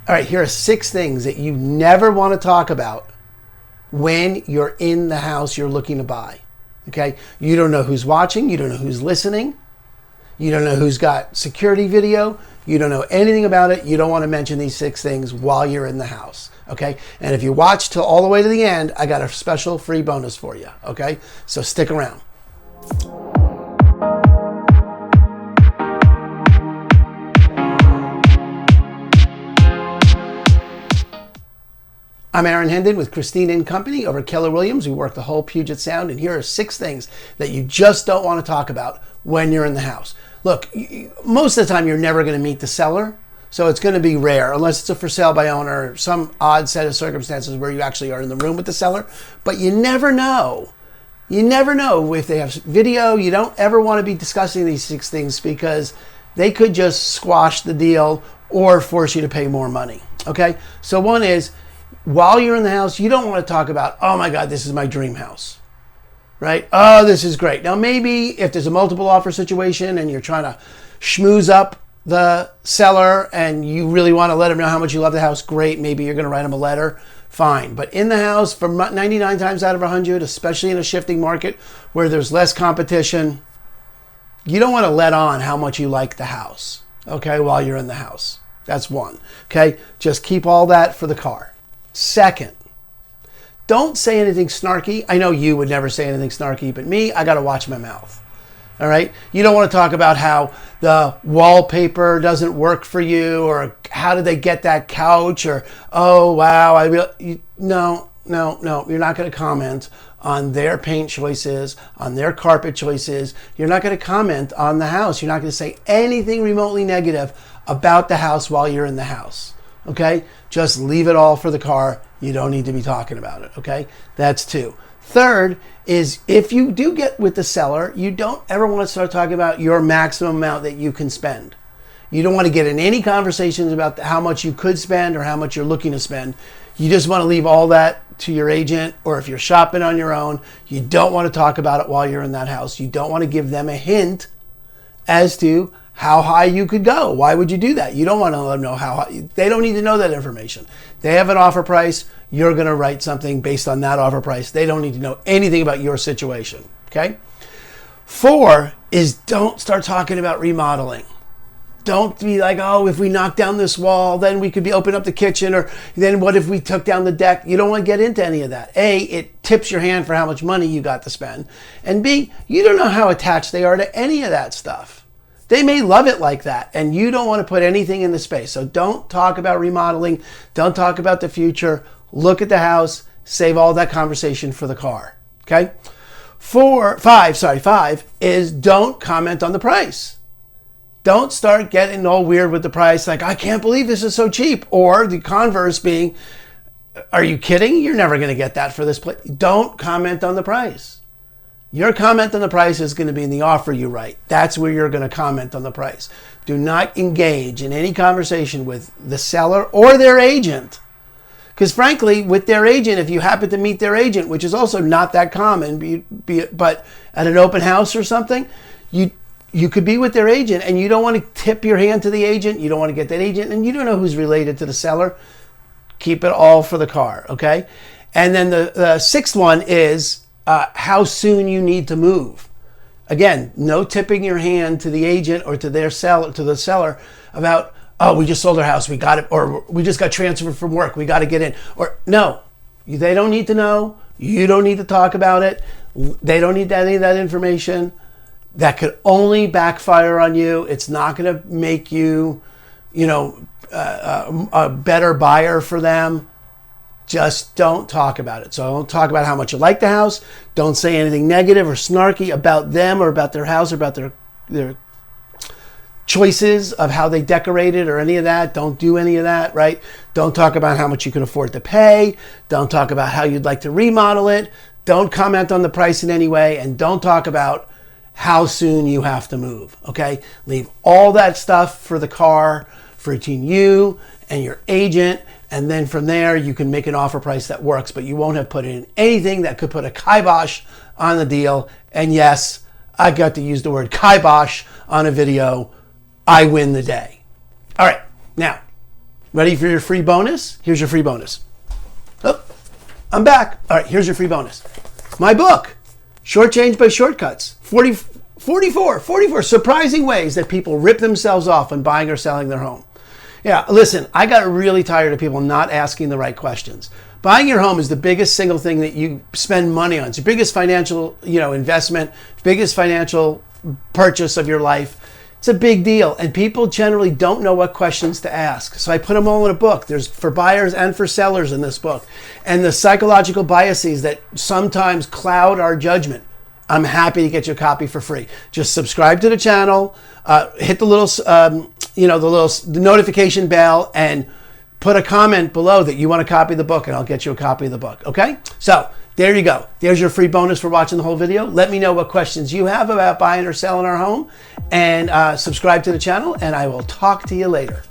All right, here are 6 things that you never want to talk about when you're in the house you're looking to buy. Okay? You don't know who's watching. You don't know who's listening. You don't know who's got security video. You don't know anything about it. You don't want to mention these 6 things while you're in the house. Okay? And if you watch till all the way to the end, I got a special free bonus for you. Okay? So stick around. I'm Aaron Hendon with Christine & Company over at Keller Williams. We work the whole Puget Sound, and here are 6 things that you just don't want to talk about when you're in the house. Look, most of the time you're never going to meet the seller, so it's going to be rare, unless it's a for sale by owner or some odd set of circumstances where you actually are in the room with the seller. But you never know. You never know if they have video. You don't ever want to be discussing these 6 things because they could just squash the deal or force you to pay more money. Okay? So one is, while you're in the house, you don't want to talk about, oh my God, this is my dream house, right? Oh, this is great. Now, maybe if there's a multiple offer situation and you're trying to schmooze up the seller and you really want to let them know how much you love the house, great. Maybe you're going to write them a letter, fine. But in the house, for 99 times out of 100, especially in a shifting market where there's less competition, you don't want to let on how much you like the house, okay, while you're in the house. That's one, okay? Just keep all that for the car. Second, don't say anything snarky. I know you would never say anything snarky, but me, I got to watch my mouth. All right? You don't want to talk about how the wallpaper doesn't work for you, or how did they get that couch, or, oh, wow. No. You're not going to comment on their paint choices, on their carpet choices. You're not going to comment on the house. You're not going to say anything remotely negative about the house while you're in the house. Okay? Just leave it all for the car. You don't need to be talking about it. Okay? That's 2. Third is, if you do get with the seller, you don't ever want to start talking about your maximum amount that you can spend. You don't want to get in any conversations about how much you could spend or how much you're looking to spend. You just want to leave all that to your agent, or if you're shopping on your own, you don't want to talk about it while you're in that house. You don't want to give them a hint as to how high you could go. Why would you do that? You don't want to let them know how high. They don't need to know that information. They have an offer price. You're going to write something based on that offer price. They don't need to know anything about your situation. Okay? 4 is, don't start talking about remodeling. Don't be like, oh, if we knock down this wall, then we could open up the kitchen, or then what if we took down the deck? You don't want to get into any of that. A, it tips your hand for how much money you got to spend. And B, you don't know how attached they are to any of that stuff. They may love it like that, and you don't want to put anything in the space. So don't talk about remodeling. Don't talk about the future. Look at the house. Save all that conversation for the car. Okay? 5 is, don't comment on the price. Don't start getting all weird with the price, like, I can't believe this is so cheap. Or the converse being, are you kidding? You're never going to get that for this place. Don't comment on the price. Your comment on the price is going to be in the offer you write. That's where you're going to comment on the price. Do not engage in any conversation with the seller or their agent. Because frankly, with their agent, if you happen to meet their agent, which is also not that common, but at an open house or something, you could be with their agent and you don't want to tip your hand to the agent. You don't want to get that agent, and you don't know who's related to the seller. Keep it all for the car, okay? And then the 6th one is, how soon you need to move. Again, no tipping your hand to the agent or to the seller about, oh, we just sold our house, we got it, or we just got transferred from work, we got to get in. Or no, they don't need to know. You don't need to talk about it. They don't need any of that information. That could only backfire on you. It's not going to make you, a better buyer for them. Just don't talk about it. So don't talk about how much you like the house. Don't say anything negative or snarky about them or about their house or about their choices of how they decorate it or any of that. Don't do any of that, right? Don't talk about how much you can afford to pay. Don't talk about how you'd like to remodel it. Don't comment on the price in any way. And don't talk about how soon you have to move, okay? Leave all that stuff for the car, for between you and your agent. And then from there, you can make an offer price that works, but you won't have put in anything that could put a kibosh on the deal. And yes, I got to use the word kibosh on a video. I win the day. All right, now, Ready for your free bonus? Here's your free bonus. Oh, I'm back. All right, here's your free bonus. My book, Shortchanged by Shortcuts. 44 surprising ways that people rip themselves off when buying or selling their home. Yeah, listen, I got really tired of people not asking the right questions. Buying your home is the biggest single thing that you spend money on. It's your biggest financial, investment, biggest financial purchase of your life. It's a big deal, and people generally don't know what questions to ask. So I put them all in a book. There's for buyers and for sellers in this book. And the psychological biases that sometimes cloud our judgment. I'm happy to get you a copy for free. Just subscribe to the channel, hit the little, the notification bell, and put a comment below that you want a copy of the book, and I'll get you a copy of the book. Okay? So there you go. There's your free bonus for watching the whole video. Let me know what questions you have about buying or selling our home, and subscribe to the channel, and I will talk to you later.